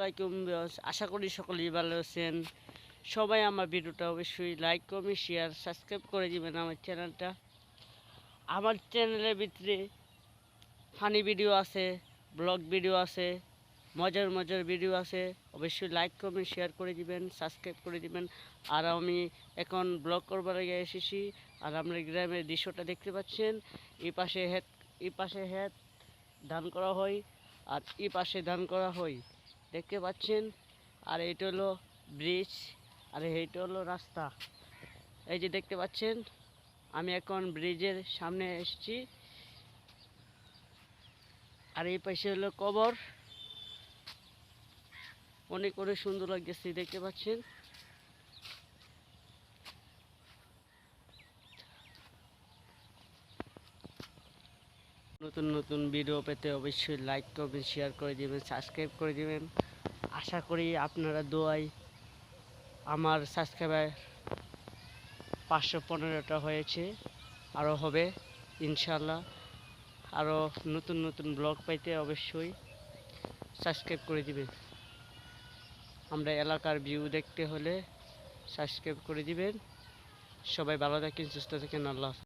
আলাইকুম ভিউয়ার্স, আশা করি সকলেই ভালো আছেন। সবাই আমার ভিডিওটা অবশ্যই লাইক কমেন্ট শেয়ার সাবস্ক্রাইব করে দিবেন আমার চ্যানেলটা। আমার চ্যানেলের ভিতরে ফানি ভিডিও আছে, ব্লগ ভিডিও আছে, মজার মজার ভিডিও আছে। অবশ্যই লাইক কমেন্ট শেয়ার করে দিবেন, সাবস্ক্রাইব করে দিবেন। আর আমি এখন ব্লগ করবার আগে এসেছি। আর আমরা গ্রামের দৃশ্যটা দেখতে পাচ্ছেন। এই পাশে হেড ধান করা হয়, আর এই পাশে ধান করা হয়, দেখতে পাচ্ছেন। আর এইটা হলো ব্রিজ, আর এইটা হলো রাস্তা। এই যে দেখতে পাচ্ছেন, আমি এখন ব্রিজের সামনে এসেছি। আর এই পাশে হলো কবর, অনেক অনেক সুন্দর লাগতেছে, দেখতে পাচ্ছেন। নতুন নতুন ভিডিও পেতে অবশ্যই লাইক করবেন, শেয়ার করে দিবেন, সাবস্ক্রাইব করে দিবেন। আশা করি আপনারা দোয়ায় আমার সাবস্ক্রাইবার 515টা হয়েছে, আরও হবে ইনশাল্লাহ। আরও নতুন নতুন ব্লগ পাইতে অবশ্যই সাবস্ক্রাইব করে দিবেন। আমরা এলাকার ভিউ দেখতে হলে সাবস্ক্রাইব করে দিবেন। সবাই ভালো থাকেন, সুস্থ থাকেন, আল্লাহ হাফেজ।